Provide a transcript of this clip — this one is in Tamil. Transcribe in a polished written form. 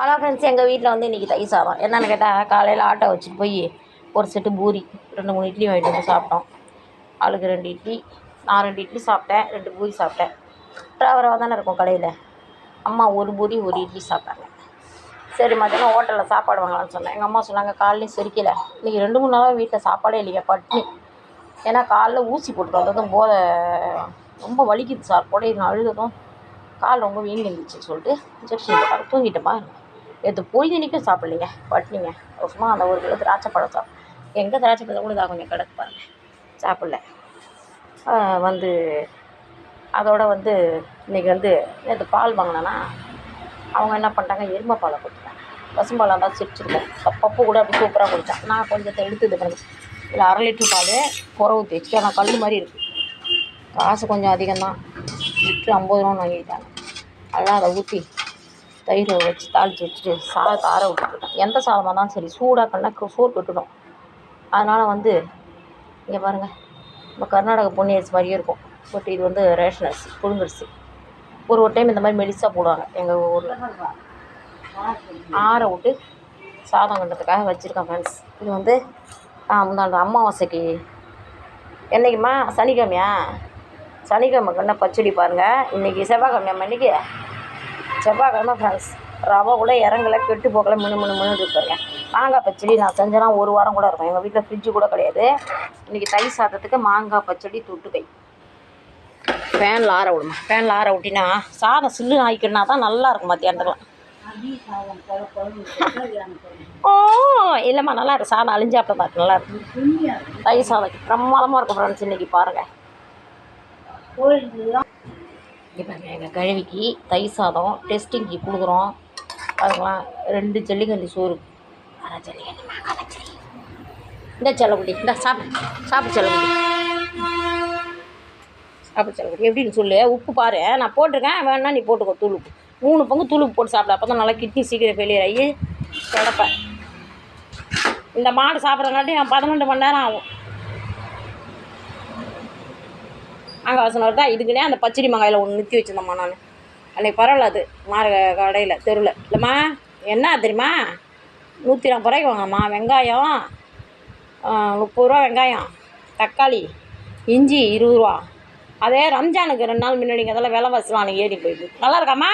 ஹலோ ஃப்ரெண்ட்ஸ், எங்கள் வீட்டில் வந்து இன்றைக்கி தயிர் சாதம். என்னென்னு கேட்டால், காலையில் ஆட்டோ வச்சுட்டு போய் ஒரு செட்டு பூரி 2-3 இட்லி வாங்கிட்டு வந்து சாப்பிட்டோம். ஆளுக்கு 2 இட்லி. நான் 2 இட்லி சாப்பிட்டேன், 2 பூரி சாப்பிட்டேன். ரவ தானே இருக்கும் கடையில். அம்மா ஒரு பூரி 1 இட்லி சாப்பிட்டாங்க. சரி, மத்தியானம் ஹோட்டலில் சாப்பாடு வாங்கலாம்னு சொன்னேன். எங்கள் அம்மா சொன்னாங்க, காலையிலையும் செரிக்கலை, இன்றைக்கி 2-3 நாளாக வீட்டில் சாப்பாடே இல்லைங்க, பட்னி. ஏன்னா காலைல ஊசி போட்டுட்டு வந்ததும் போதை ரொம்ப வலிக்குது சார், புடையின்னு அழுததும் கால் ரொம்ப வீங்கி இருந்துச்சுன்னு சொல்லிட்டு இன்ஜெக்ஷன் போட்டாங்க. தூங்கிட்டேம்மா. நேற்று பொழுதினிக்கும் சாப்பிட்லிங்க, பட்னிங்க. சும்மா அந்த 1 கிலோ திராட்சை பழம் எங்கே திராட்சை பழம் கூட கொஞ்சம் கிடக்கு பாருங்க, சாப்பிடல. வந்து அதோடு வந்து இன்றைக்கி வந்து நேற்று பால் வாங்கினேன்னா அவங்க என்ன பண்ணிட்டாங்க, எருமை பாலை கொடுத்துட்டாங்க. பசும்பாலாக இருந்தால் சிரிச்சிருக்கோம். பப்பு கூட அப்படி சூப்பராக குடித்தேன். நான் கொஞ்சத்தை எடுத்து இது பண்ணி இல்லை 1/2 லிட்ரு பால் புற ஊற்றி வச்சுட்டு, ஆனால் கல் மாதிரி இருக்குது. காசு கொஞ்சம் அதிகம்தான், லிட்ரு 50 ரூபான்னு வாங்கிட்டாங்க. அதெல்லாம் அதை ஊற்றி தயிர் வச்சு தாளித்து வச்சுட்டு சாதத்தை ஆற விட்டுருக்கேன். எந்த சாதமாக இருந்தாலும் சரி, சூடாக கண்ணா சோறு விட்டுடும். அதனால் வந்து இங்கே பாருங்கள், நம்ம கர்நாடகா பொன்னி அரிசி மாதிரியே இருக்கும். பட் இது வந்து ரேஷன் அரிசி, புழுங்கரிசி. ஒரு டைம் இந்த மாதிரி மெலிசாக போடுவாங்க எங்கள் ஊரில். ஆற விட்டு சாதம் கண்டுறதுக்காக வச்சுருக்கேன் ஃப்ரெண்ட்ஸ். இது வந்து முந்தாண்ட அமாவாசைக்கு என்றைக்குமா, சனிக்கிழமையா, சனிக்கிழமை கண்ண பச்சடி பாருங்கள். இன்றைக்கி செவ்வாய்க்கிழமை, இன்றைக்கி செவ்வாய்க்கிழமை ஃப்ரெண்ட்ஸ். ரவை கூட இறங்கலை, கெட்டு போகலை, மின்னு இருப்பாருங்க. மாங்காய் பச்சடி நான் செஞ்சேன்னா 1 வாரம் கூட இருக்கும். எங்கள் வீட்டில் ஃப்ரிட்ஜு கூட கிடையாது. இன்றைக்கி தயிர் சாதத்துக்கு மாங்காய் பச்சடி தொட்டுக்கை. ஃபேனில் ஆற விடுமா, ஃபேனில் ஆற விட்டினா சாதம் சில்லு ஆகிக்கினா தான் நல்லாயிருக்கும் மத்தியானத்துலாம். ஓ இல்லைம்மா, நல்லா இருக்கும். சாதம் அழிஞ்சாப்பிட்ட பார்த்து நல்லாயிருக்கும். தயிர் சாதம் பிரமாதமாக இருக்கும் ஃப்ரெண்ட்ஸ். இன்றைக்கி பாருங்கள், இப்போ எங்கள் கழுவிக்கு தயிர் சாதம் டெஸ்டிங்க்கு கொடுக்குறோம். அதுக்கெலாம் 2 ஜல்லிக்கண்டி சோறு, 1/2 ஜல்லிக்கண்டி மாங்காய் பச்சடி. இந்த செல்லக்குட்டி, இந்த சாப்பிடு செல்லக்குட்டி, சாப்பிடு செல்லக்குட்டி. எப்படின்னு சொல்லு, உப்பு பாரு, நான் போட்டிருக்கேன், வேணா நீ போட்டுக்கோ. தூளுப்பு 3 பங்கு தூளுப்பு போட்டு சாப்பிட, அப்போ தான் நல்லா கிட்னி சீக்கிரம் ஃபெயிலியர் ஆகி கிடப்பேன். இந்த மாடு சாப்பிட்றங்காட்டி 12 மணி நேரம் ஆகும். மாங்காய் வாசனை வருதா, இதுக்குன்னே அந்த பச்சடி மாங்காயில் ஒன்று நிறுத்தி வச்சுருந்தம்மா நான். அன்றைக்கி பரவாயில்ல, அது மாறு கடையில் தெருவில். இல்லைம்மா, என்ன தெரியுமா, 140 ரூபாய்க்கு வாங்கம்மா. வெங்காயம் 30 ரூபா, வெங்காயம், தக்காளி, இஞ்சி 20 ரூபா. அதே ரம்ஜானுக்கு 2 நாள் முன்னாடிங்க, அதெல்லாம் விலைவாசிலாம் அன்றைக்கி ஏறி போயிடுது. நல்லா இருக்காம்மா.